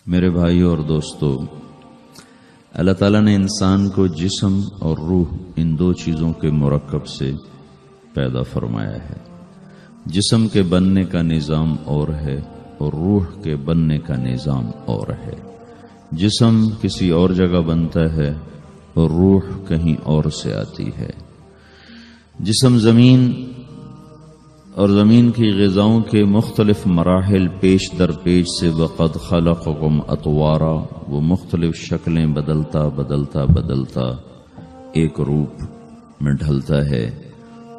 میرے بھائیوں اور دوستو، اللہ تعالیٰ نے انسان کو جسم اور روح ان دو چیزوں کے مرکب سے پیدا فرمایا ہے۔ جسم کے بننے کا نظام اور ہے اور روح کے بننے کا نظام اور ہے۔ جسم کسی اور جگہ بنتا ہے اور روح کہیں اور سے آتی ہے۔ جسم زمین اور زمین کی غذاؤں کے مختلف مراحل پیش در پیش سے وقد خلقکم اطوارا، وہ مختلف شکلیں بدلتا ایک روپ میں ڈھلتا ہے،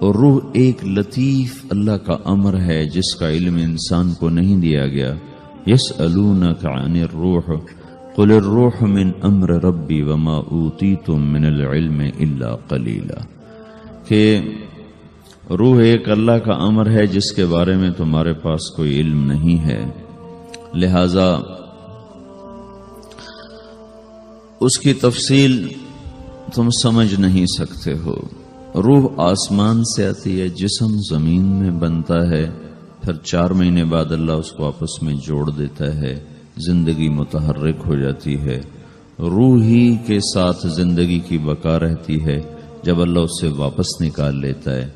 اور روح ایک لطیف اللہ کا امر ہے جس کا علم انسان کو نہیں دیا گیا۔ یسألونک عن الروح قل الروح من امر ربی وما اوتیتم من العلم الا قلیلا، کہ روح ایک اللہ کا امر ہے جس کے بارے میں تمہارے پاس کوئی علم نہیں ہے، لہذا اس کی تفصیل تم سمجھ نہیں سکتے ہو۔ روح آسمان سے آتی ہے، جسم زمین میں بنتا ہے، پھر 4 مہینے بعد اللہ اس کو آپس میں جوڑ دیتا ہے، زندگی متحرک ہو جاتی ہے۔ روح ہی کے ساتھ زندگی کی بقا رہتی ہے۔ جب اللہ اس سے واپس نکال لیتا ہے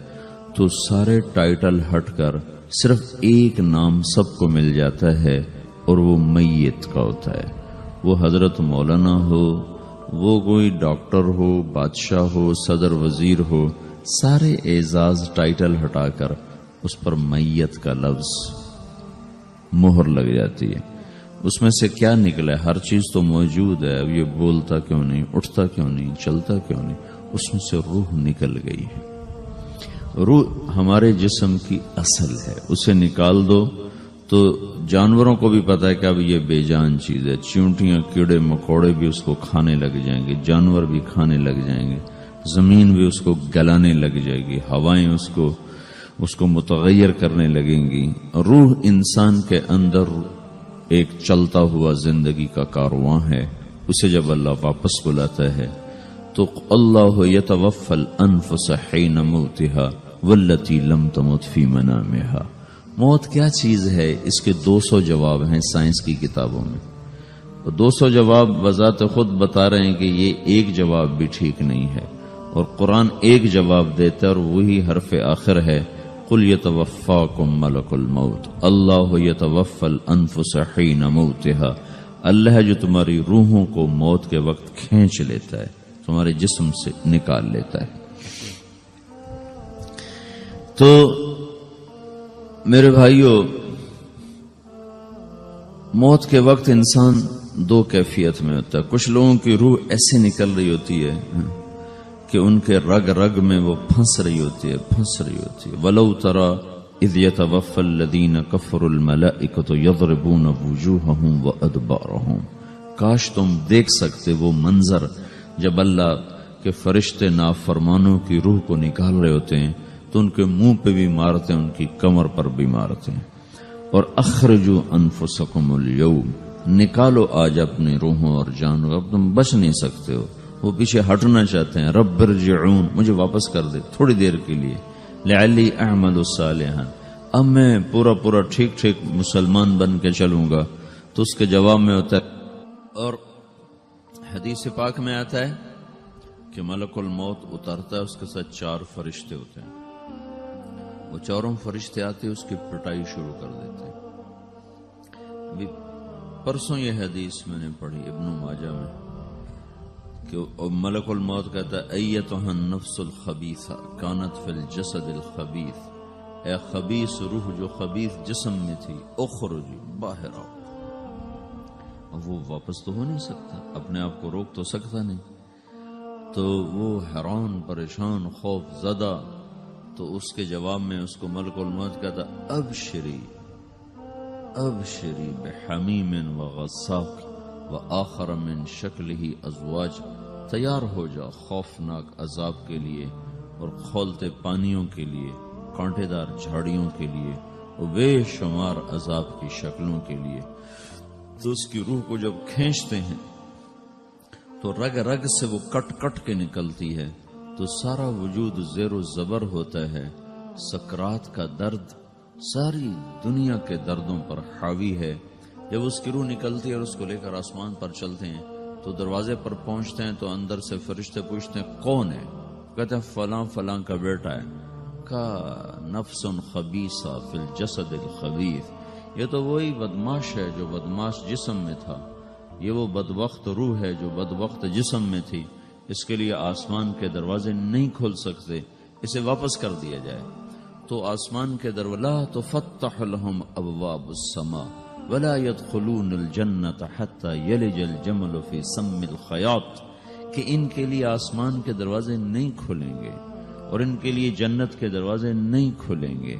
تو سارے ٹائٹل ہٹ کر صرف ایک نام سب کو مل جاتا ہے، اور وہ میت کا ہوتا ہے۔ وہ حضرت مولانا ہو، وہ کوئی ڈاکٹر ہو، بادشاہ ہو، صدر وزیر ہو، سارے اعزاز ٹائٹل ہٹا کر اس پر میت کا لفظ مہر لگ جاتی ہے۔ اس میں سے کیا نکلا ہے؟ ہر چیز تو موجود ہے، اب یہ بولتا کیوں نہیں، اٹھتا کیوں نہیں، چلتا کیوں نہیں؟ اس میں سے روح نکل گئی ہے۔ روح ہمارے جسم کی اصل ہے، اسے نکال دو تو جانوروں کو بھی پتا ہے کہ اب یہ بے جان چیز ہے۔ چیونٹیاں، کیڑے مکوڑے بھی اس کو کھانے لگ جائیں گے، جانور بھی کھانے لگ جائیں گے، زمین بھی اس کو گلانے لگ جائے گی، ہوائیں اس کو متغیر کرنے لگیں گی۔ روح انسان کے اندر ایک چلتا ہوا زندگی کا کارواں ہے۔ اسے جب اللہ واپس بلاتا ہے تو اللہ یتوفی الانفس حین موتها والتی لم تمت فی منامها۔ موت کیا چیز ہے؟ اس کے 200 جواب ہیں سائنس کی کتابوں میں، اور 200 جواب بذات خود بتا رہے ہیں کہ یہ ایک جواب بھی ٹھیک نہیں ہے، اور قرآن ایک جواب دیتا ہے اور وہی حرف آخر ہے، قل یتوفاکم ملک الموت اللہ یتوفی الانفس حین موتها۔ اللہ ہے جو تمہاری روحوں کو موت کے وقت کھینچ لیتا ہے، تمہارے جسم سے نکال لیتا ہے۔ تو میرے بھائیوں، موت کے وقت انسان 2 کیفیت میں ہوتا ہے۔ کچھ لوگوں کی روح ایسے نکل رہی ہوتی ہے کہ ان کے رگ رگ میں وہ پھنس رہی ہوتی ہے۔ وَلَوْ تَرَى اِذْ يَتَوَفَّى الَّذِينَ كَفَرُوا الْمَلَائِكَةُ يَضْرِبُونَ وُجُوهَهُمْ وَأَدْبَارَهُمْ۔ کاش تم دیکھ سکتے وہ منظر جب اللہ کے فرشتے نافرمانوں کی روح کو نکال رہے ہوتے ہیں تو ان کے منہ پہ بھی مارتے ہیں، ان کی کمر پر بھی مارتے ہیں۔ اور اخرجوا انفسکم اليوم، نکالو آج اپنی روحوں اور جانوں، اب تم بچ نہیں سکتے ہو۔ وہ پیچھے ہٹنا چاہتے ہیں، رب ارجعون، مجھے واپس کر دے تھوڑی دیر کے لیے، لعلی اعمل صالحا، اب میں پورا ٹھیک مسلمان بن کے چلوں گا۔ تو اس کے جواب میں ہوتا ہے، اور حدیث پاک میں آتا ہے کہ ملک الموت اترتا ہے، اس کے ساتھ 4 فرشتے ہوتے ہیں۔ وہ 4 فرشتے آتے اس کی پٹائی شروع کر دیتے ہیں۔ ابھی پرسوں یہ حدیث میں نے پڑھی ابن ماجہ میں کہ ملک الموت کہتا ہے، ایتها النفس الخبیثہ کانت فی الجسد الخبیث، اے خبیث روح جو خبیث جسم میں تھی، اخرج، باہر آؤ۔ اب وہ واپس تو ہو نہیں سکتا، اپنے آپ کو روک تو سکتا نہیں، تو وہ حیران، پریشان، خوف زدہ۔ تو اس کے جواب میں اس کو ملک الموت کہتا، ابشری بحمیم وغساق وآخر من شکلہ ازواج، تیار ہو جا خوفناک عذاب کے لیے اور کھولتے پانیوں کے لیے، کانٹے دار جھاڑیوں کے لیے، اور بے شمار عذاب کی شکلوں کے لیے۔ تو اس کی روح کو جب کھینچتے ہیں تو رگ رگ سے وہ کٹ کے نکلتی ہے، تو سارا وجود زیر و زبر ہوتا ہے۔ سکرات کا درد ساری دنیا کے دردوں پر حاوی ہے، جب اس کی روح نکلتی ہے اور اس کو لے کر آسمان پر چلتے ہیں تو دروازے پر پہنچتے ہیں تو اندر سے فرشتے پوچھتے ہیں کون ہے؟ کہتے ہیں فلاں فلاں کا بیٹا ہے. کا نفس خبیثہ فی الجسد الخبیث، یہ تو وہی بدماش ہے جو بدماش جسم میں تھا، یہ وہ بدبخت روح ہے جو بدبخت جسم میں تھی، اس کے لیے آسمان کے دروازے نہیں کھل سکتے، اسے واپس کر دیا جائے. تو آسمان کے دروازے لا تفتح لهم ابواب السماء ولا يدخلون الجنة حتى يلج الجمل في سم الخياط، کہ ان کے لیے آسمان کے دروازے نہیں کھلیں گے اور ان کے لیے جنت کے دروازے نہیں کھلیں گے.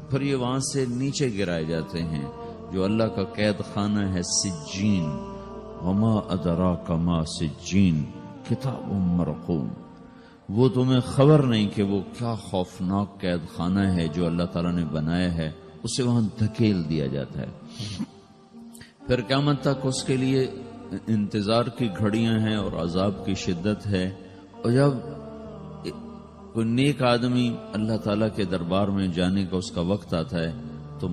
پھر یہ وہاں سے نیچے گرائے جاتے ہیں جو اللہ کا قید خانہ ہے سجین. وما ادراک ما سجین کتاب مرقوم، وہ تمہیں خبر نہیں کہ وہ کیا خوفناک قید خانہ ہے جو اللہ تعالیٰ نے بنایا ہے، اسے وہاں دھکیل دیا جاتا ہے. پھر قیامت تک اس کے لیے انتظار کی گھڑیاں ہیں اور عذاب کی شدت ہے. اور جب کوئی نیک آدمی اللہ تعالیٰ کے دربار میں جانے کا اس کا وقت آتا ہے تو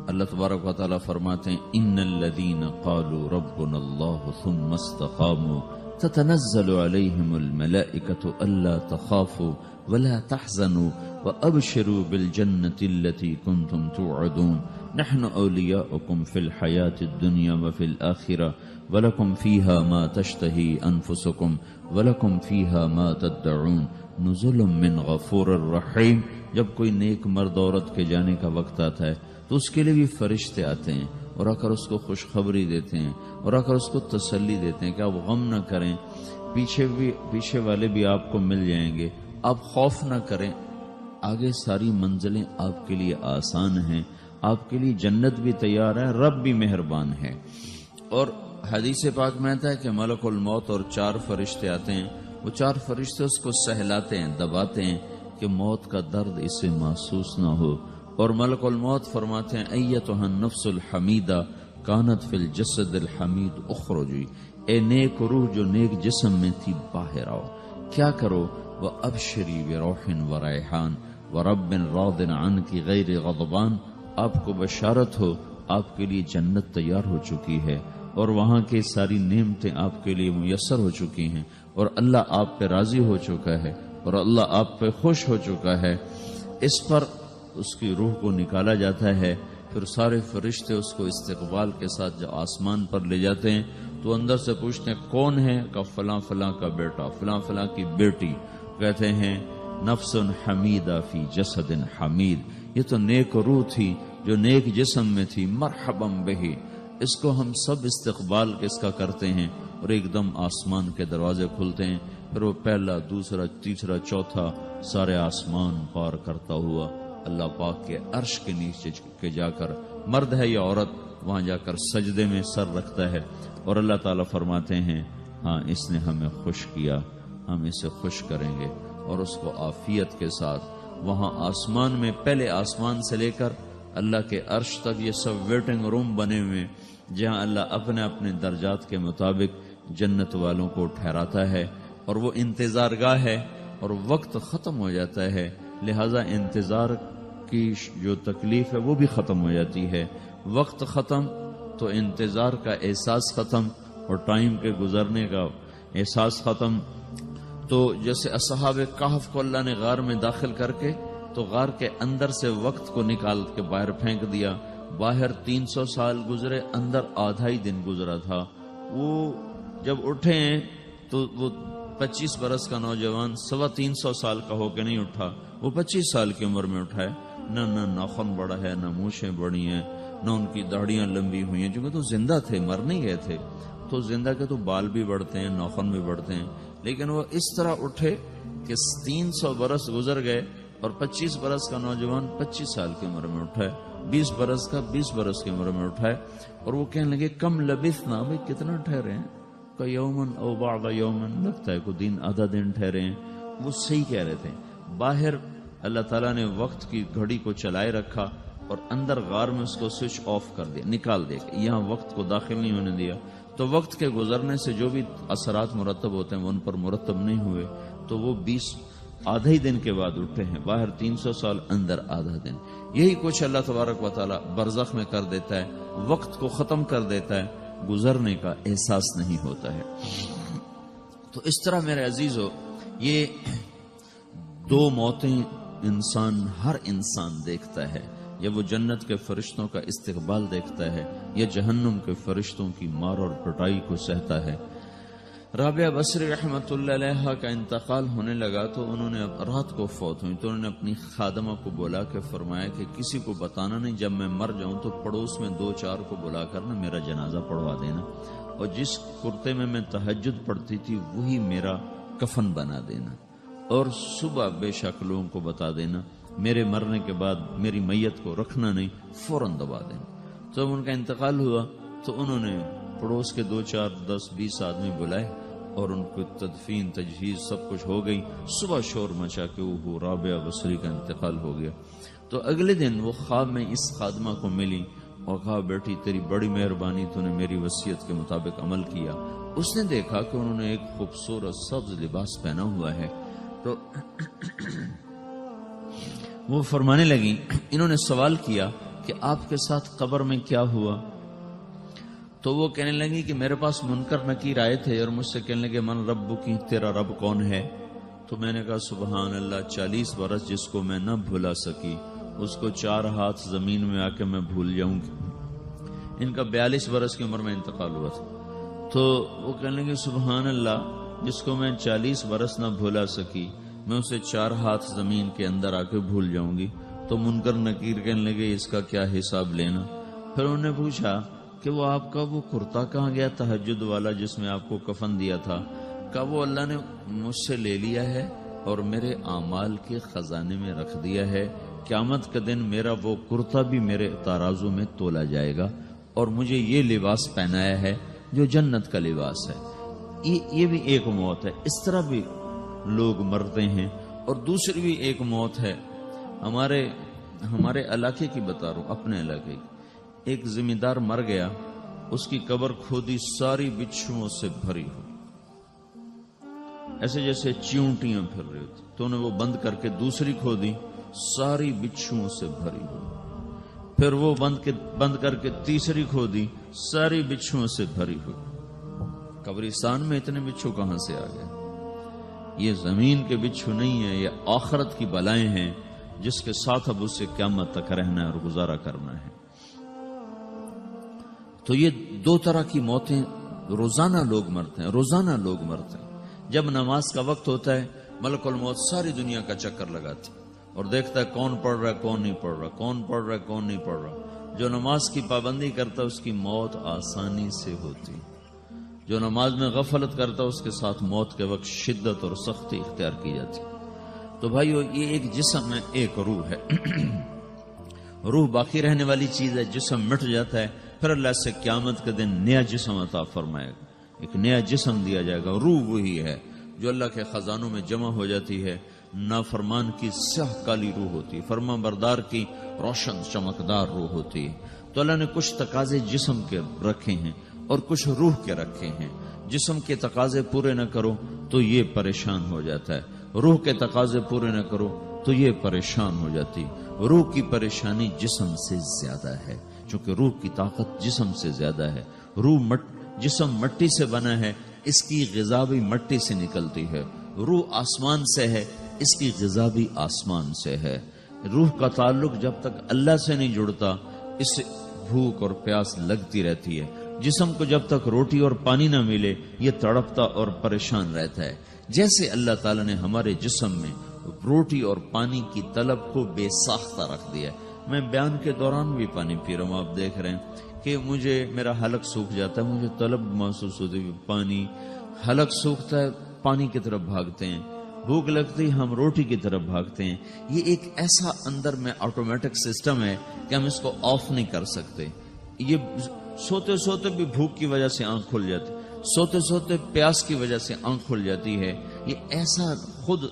اللہ تبارک و تعالیٰ فرماتے ہیں ان الذین قالوا ربنا اللہ ثم استقاموا تتنزل علیہم الملائکۃ الا تخافوا ولا تحزنوا وابشروا بالجنۃ التي کنتم توعدون نحن اولیاؤکم فی الحیاۃ الدنیا وفی الآخرہ ولکم فیہا ما تشتہی انفسکم ولکم فیہا ما تدعون نزل من غفور الرحیم. جب کوئی نیک مرد عورت کے جانے کا وقت آتا ہے تو اس کے لیے بھی فرشتے آتے ہیں اور آ کر اس کو خوشخبری دیتے ہیں اور آ کر اس کو تسلی دیتے ہیں کہ آپ غم نہ کریں، پیچھے والے بھی آپ کو مل جائیں گے، آپ خوف نہ کریں، آگے ساری منزلیں آپ کے لیے آسان ہیں، آپ کے لیے جنت بھی تیار ہے، رب بھی مہربان ہے. اور حدیث پاک میں آتا ہے کہ ملک الموت اور 4 فرشتے آتے ہیں، وہ 4 فرشتے اس کو سہلاتے ہیں، دباتے ہیں کہ موت کا درد اسے محسوس نہ ہو. اور ملک الموت فرماتے ہیں ایتھا النفس الحمیدہ کانت فی الجسد الحمید اخرجی، اے نیک روح جو نیک جسم میں تھی باہر آؤ. کیا کرو؟ وابشری بروح وریحان ورب راض عنک غیر غضبان، آپ کو بشارت ہو آپ کے لیے جنت تیار ہو چکی ہے اور وہاں کی ساری نعمتیں آپ کے لیے میسر ہو چکی ہیں اور اللہ آپ پہ راضی ہو چکا ہے اور اللہ آپ پہ خوش ہو چکا ہے. اس پر اس کی روح کو نکالا جاتا ہے. پھر سارے فرشتے اس کو استقبال کے ساتھ جب آسمان پر لے جاتے ہیں تو اندر سے پوچھتے ہیں کون ہے؟ کہ فلاں فلاں کا بیٹا، فلاں فلاں کی بیٹی. کہتے ہیں نفس حمیدہ فی جسد حمید، یہ تو نیک روح تھی جو نیک جسم میں تھی، مرحبا بہی. اس کو ہم سب استقبال کس کا کرتے ہیں اور ایک دم آسمان کے دروازے کھلتے ہیں. پھر وہ پہلا، دوسرا، تیسرا، چوتھا سارے آسمان پار کرتا ہوا اللہ پاک کے عرش کے نیچے کے جا کر، مرد ہے یا عورت، وہاں جا کر سجدے میں سر رکھتا ہے اور اللہ تعالیٰ فرماتے ہیں ہاں اس نے ہمیں خوش کیا، ہم اسے خوش کریں گے. اور اس کو عافیت کے ساتھ وہاں آسمان میں، پہلے آسمان سے لے کر اللہ کے عرش تک یہ سب ویٹنگ روم بنے ہوئے جہاں اللہ اپنے اپنے درجات کے مطابق جنت والوں کو ٹھہراتا ہے. اور وہ انتظار گاہ ہے اور وقت ختم ہو جاتا ہے، لہذا انتظار کی جو تکلیف ہے وہ بھی ختم ہو جاتی ہے. وقت ختم تو انتظار کا احساس ختم اور ٹائم کے گزرنے کا احساس ختم. تو جیسے اصحاب کہف کو اللہ نے غار میں داخل کر کے تو غار کے اندر سے وقت کو نکال کے باہر پھینک دیا. باہر 300 سال گزرے، اندر آدھا ہی دن گزرا تھا. وہ جب اٹھے ہیں تو وہ 25 برس کا نوجوان 325 سال کا ہو کے نہیں اٹھا، وہ 25 سال کی عمر میں اٹھا ہے. نہ ناخن بڑا ہے، نہ مونچھیں بڑی ہیں، نہ ان کی داڑیاں لمبی ہوئی ہیں، چونکہ تو زندہ تھے، مر نہیں گئے تھے. تو زندہ کے تو بال بھی بڑھتے ہیں، ناخن بھی بڑھتے ہیں، لیکن وہ اس طرح اٹھے کہ 300 برس گزر گئے اور 25 برس کا نوجوان 25 سال کی عمر میں اٹھا ہے، 20 برس کا 20 برس کی عمر میں اٹھا ہے. اور وہ کہنے لگے کم لبثنا، بھائی کتنا ٹھہرے ہیں؟ کہ یومن او بعض یومن، لگتا ہے کوئی دن آدھا دن ٹھہرے ہیں. وہ صحیح کہہ رہے تھے. باہر اللہ تعالیٰ نے وقت کی گھڑی کو چلائے رکھا اور اندر غار میں اس کو سوئچ آف کر دیا، نکال دیا، یہاں وقت کو داخل نہیں ہونے دیا. تو وقت کے گزرنے سے جو بھی اثرات مرتب ہوتے ہیں وہ ان پر مرتب نہیں ہوئے. تو وہ آدھا ہی دن کے بعد اٹھے ہیں، باہر 300 سال، اندر آدھا دن. یہی کچھ اللہ تبارک و تعالی برزخ میں کر دیتا ہے، وقت کو ختم کر دیتا ہے، گزرنے کا احساس نہیں ہوتا ہے. تو اس طرح میرے عزیزو، یہ دو موتیں ہر انسان دیکھتا ہے. یا وہ جنت کے فرشتوں کا استقبال دیکھتا ہے یا جہنم کے فرشتوں کی مار اور پٹائی کو سہتا ہے. رابعہ بصری رحمت اللہ علیہ کا انتقال ہونے لگا تو انہوں نے رات کو فوت ہوئی تو انہوں نے اپنی خادمہ کو بلا کے فرمایا کہ کسی کو بتانا نہیں، جب میں مر جاؤں تو پڑوس میں 2-4 کو بلا کر نا میرا جنازہ پڑھوا دینا، اور جس کرتے میں تہجد پڑھتی تھی وہی میرا کفن بنا دینا، اور صبح بے شک لوگوں کو بتا دینا، میرے مرنے کے بعد میری میت کو رکھنا نہیں، فوراً دبا دینا. تو جب ان کا انتقال ہوا تو انہوں نے پڑوس کے 2-4-10-20 آدمی بلائے اور ان کو تدفین تجہیز سب کچھ ہو گئی. صبح شور مچا کہ وہ رابعہ بصری کا انتقال ہو گیا. تو اگلے دن وہ خواب میں اس خادمہ کو ملی اور کہا بیٹی تیری بڑی مہربانی، تو نے میری وصیت کے مطابق عمل کیا. اس نے دیکھا کہ انہوں نے ایک خوبصورت سبز لباس پہنا ہوا ہے. تو وہ فرمانے لگی، انہوں نے سوال کیا کہ آپ کے ساتھ قبر میں کیا ہوا؟ تو وہ کہنے لگی کہ میرے پاس منکر نکیر آئے تھے اور مجھ سے کہنے لگے من رب کی، تیرا رب کون ہے؟ تو میں نے کہا سبحان اللہ، 40 برس جس کو میں نہ بھلا سکی اس کو 4 ہاتھ زمین میں آ کے میں بھول جاؤں گی. ان کا 42 برس کی عمر میں انتقال ہوا تھا. تو وہ کہنے لگے سبحان اللہ، جس کو میں 40 برس نہ بھلا سکی میں اسے 4 ہاتھ زمین کے اندر آ کے بھول جاؤں گی. تو منکر نکیر کہنے لگے اس کا کیا حساب لینا؟ پھر انہوں نے پوچھا کہ وہ آپ کا وہ کرتا کہاں گیا تہجد والا جس میں آپ کو کفن دیا تھا؟ کہا وہ اللہ نے مجھ سے لے لیا ہے اور میرے اعمال کے خزانے میں رکھ دیا ہے. قیامت کا دن میرا وہ کرتا بھی میرے ترازو میں تولا جائے گا اور مجھے یہ لباس پہنایا ہے جو جنت کا لباس ہے. یہ بھی ایک موت ہے. اس طرح بھی لوگ مرتے ہیں. اور دوسری بھی ایک موت ہے. ہمارے علاقے کی بتا رہا ہوں، اپنے علاقے کی. ایک ذمہ دار مر گیا، اس کی قبر کھودی، ساری بچھوؤں سے بھری ہو، ایسے جیسے چیونٹیاں پھر رہی ہوتی. تو انہیں وہ بند کر کے دوسری کھودی، ساری بچھوؤں سے بھری ہو. پھر وہ بند کر کے تیسری کھودی، ساری بچھوؤں سے بھری ہو. قبرستان میں اتنے بچھو کہاں سے آ گئے؟ یہ زمین کے بچھو نہیں ہیں، یہ آخرت کی بلائیں ہیں جس کے ساتھ اب اسے قیامت تک رہنا ہے اور گزارا کرنا ہے. تو یہ 2 طرح کی موتیں روزانہ لوگ مرتے ہیں، روزانہ لوگ مرتے ہیں. جب نماز کا وقت ہوتا ہے ملک الموت ساری دنیا کا چکر لگاتی اور دیکھتا ہے کون پڑھ رہا ہے کون نہیں پڑھ رہا، کون پڑھ رہا ہے کون نہیں پڑھ رہا. جو نماز کی پابندی کرتا ہے اس کی موت آسانی سے ہوتی، جو نماز میں غفلت کرتا ہے اس کے ساتھ موت کے وقت شدت اور سختی اختیار کی جاتی. تو بھائیو، یہ ایک جسم ہے، ایک روح ہے. روح باقی رہنے والی چیز ہے، جسم مٹ جاتا ہے، پھر اللہ سے قیامت کے دن نیا جسم عطا فرمائے گا، ایک نیا جسم دیا جائے گا. روح وہی ہے جو اللہ کے خزانوں میں جمع ہو جاتی ہے. نافرمان کی سیاہ کالی روح ہوتی ہے، فرما بردار کی روشن چمکدار روح ہوتی ہے. تو اللہ نے کچھ تقاضے جسم کے رکھے ہیں اور کچھ روح کے رکھے ہیں. جسم کے تقاضے پورے نہ کرو تو یہ پریشان ہو جاتا ہے، روح کے تقاضے پورے نہ کرو تو یہ پریشان ہو جاتی. روح کی پریشانی جسم سے زیادہ ہے چونکہ روح کی طاقت جسم سے زیادہ ہے. جسم مٹی سے بنا ہے، اس کی غذا بھی مٹی سے نکلتی ہے. روح آسمان سے ہے، اس کی غذا بھی آسمان سے ہے. روح کا تعلق جب تک اللہ سے نہیں جڑتا اس سے بھوک اور پیاس لگتی رہتی ہے. جسم کو جب تک روٹی اور پانی نہ ملے یہ تڑپتا اور پریشان رہتا ہے. جیسے اللہ تعالیٰ نے ہمارے جسم میں روٹی اور پانی کی طلب کو بے ساختہ رکھ دیا ہے. میں بیان کے دوران بھی پانی پی رہا ہوں، آپ دیکھ رہے ہیں کہ میرا حلق سوکھ جاتا ہے، مجھے طلب محسوس ہوتی ہے پانی. حلق سوکھتا ہے، پانی کی طرف بھاگتے ہیں. بھوک لگتی ہم روٹی کی طرف بھاگتے ہیں. یہ ایک ایسا اندر میں آٹومیٹک سسٹم ہے کہ ہم اس کو آف نہیں کر سکتے. یہ سوتے سوتے بھی بھوک کی وجہ سے آنکھ کھل جاتی، سوتے سوتے پیاس کی وجہ سے آنکھ کھل جاتی ہے. یہ ایسا خود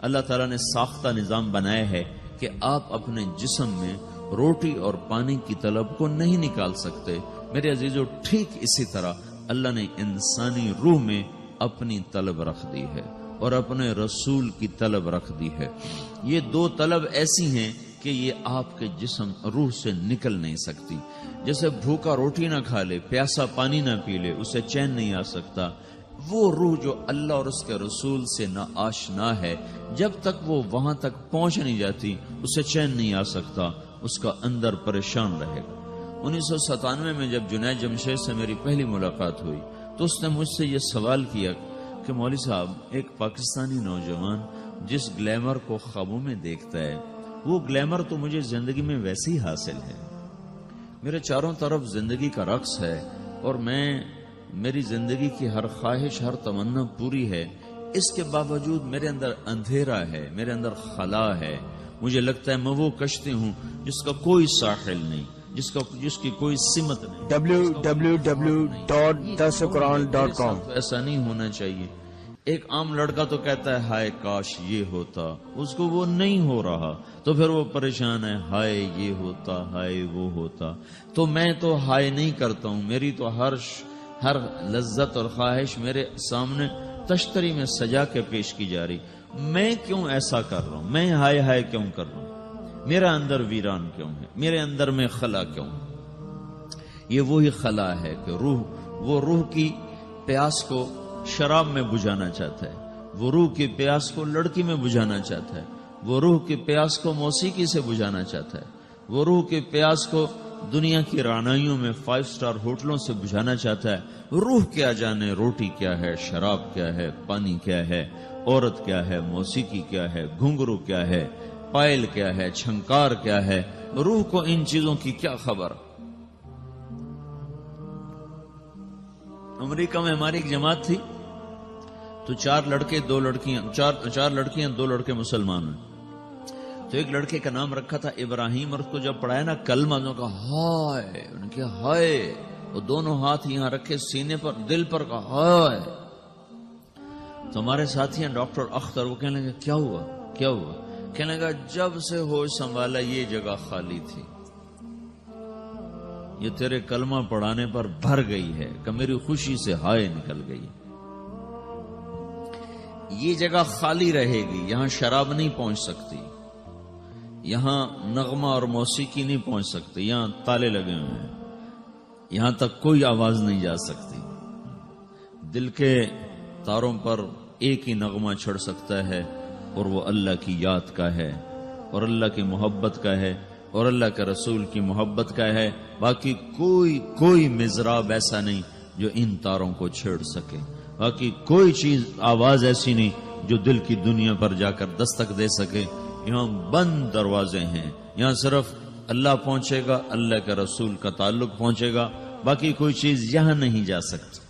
اللہ تعالیٰ نے ساختہ نظام بنایا ہے کہ آپ اپنے جسم میں روٹی اور پانی کی طلب کو نہیں نکال سکتے. میرے عزیزو، ٹھیک اسی طرح اللہ نے انسانی روح میں اپنی طلب رکھ دی ہے. اور اپنے رسول کی طلب رکھ دی ہے۔ یہ دو طلب ایسی ہیں کہ یہ آپ کے جسم روح سے نکل نہیں سکتی۔ جیسے بھوکا روٹی نہ کھا لے، پیاسا پانی نہ پی لے، اسے چین نہیں آ سکتا، وہ روح جو اللہ اور اس کے رسول سے نہ آشنا ہے، جب تک وہ وہاں تک پہنچ نہیں جاتی اسے چین نہیں آ سکتا، اس کا اندر پریشان رہے گا۔ 1997 میں جب جنید جمشید سے میری پہلی ملاقات ہوئی تو اس نے مجھ سے یہ سوال کیا کہ مولوی صاحب، ایک پاکستانی نوجوان جس گلیمر کو خوابوں میں دیکھتا ہے، وہ گلیمر تو مجھے زندگی میں ویسے ہی حاصل ہے، میرے چاروں طرف زندگی کا رقص ہے، اور میری زندگی کی ہر خواہش، ہر تمنا پوری ہے، اس کے باوجود میرے اندر اندھیرا ہے، میرے اندر خلا ہے، مجھے لگتا ہے میں وہ کشتی ہوں جس کا کوئی ساحل نہیں، جس کی کوئی سمت نہیں۔ www.dasquran.com ایسا نہیں ہونا چاہیے۔ ایک عام لڑکا تو کہتا ہے ہائے کاش یہ ہوتا، اس کو وہ نہیں ہو رہا تو پھر وہ پریشان ہے، ہائے یہ ہوتا، ہائے وہ ہوتا۔ تو میں تو ہائے نہیں کرتا ہوں، میری تو ہر لذت اور خواہش میرے سامنے تشتری میں سجا کے پیش کی جا رہی، میں کیوں ایسا کر رہا ہوں؟ میں ہائے ہائے کیوں کر رہا ہوں؟ میرا اندر ویران کیوں ہے؟ میرے اندر میں خلا کیوں؟ یہ وہی خلا ہے کہ وہ روح کی پیاس کو شراب میں بجھانا چاہتا ہے، وہ روح کی پیاس کو لڑکی میں بجھانا چاہتا ہے، وہ روح کی پیاس کو موسیقی سے بجھانا چاہتا ہے، وہ روح کی پیاس کو دنیا کی رعنائیوں میں 5 اسٹار ہوٹلوں سے بجھانا چاہتا ہے۔ روح کیا جانے روٹی کیا ہے، شراب کیا ہے، پانی کیا ہے، عورت کیا ہے، موسیقی کیا ہے، گھنگرو کیا ہے، پائل کیا ہے، چھنکار کیا ہے، روح کو ان چیزوں کی کیا خبر؟ امریکہ میں ہماری ایک جماعت تھی تو 4 لڑکے 2 لڑکیاں، 4 لڑکیاں 2 لڑکے مسلمان ہیں۔ تو ایک لڑکے کا نام رکھا تھا ابراہیم، اور اس کو جب پڑھایا نا کلمہ، انہوں نے کہا ہائے، انہوں نے کہا ہائے، وہ دونوں ہاتھ یہاں رکھے سینے پر، دل پر، کہا ہائے۔ تو ہمارے ساتھی ہیں ڈاکٹر اختر، وہ کہنے لگے کیا ہوا؟ کہنے لگا جب سے ہوش سنبھالا یہ جگہ خالی تھی، یہ تیرے کلمہ پڑھانے پر بھر گئی ہے کہ میری خوشی سے ہائے نکل گئی۔ یہ جگہ خالی رہے گی، یہاں شراب نہیں پہنچ سکتی، یہاں نغمہ اور موسیقی نہیں پہنچ سکتی، یہاں تالے لگے ہوئے ہیں، یہاں تک کوئی آواز نہیں جا سکتی۔ دل کے تاروں پر ایک ہی نغمہ چڑھ سکتا ہے، اور وہ اللہ کی یاد کا ہے، اور اللہ کی محبت کا ہے، اور اللہ کے رسول کی محبت کا ہے۔ باقی کوئی مضراب ایسا نہیں جو ان تاروں کو چھیڑ سکے، باقی کوئی چیز، آواز ایسی نہیں جو دل کی دنیا پر جا کر دستک دے سکے۔ یہاں بند دروازے ہیں، یہاں صرف اللہ پہنچے گا، اللہ کے رسول کا تعلق پہنچے گا، باقی کوئی چیز یہاں نہیں جا سکتی۔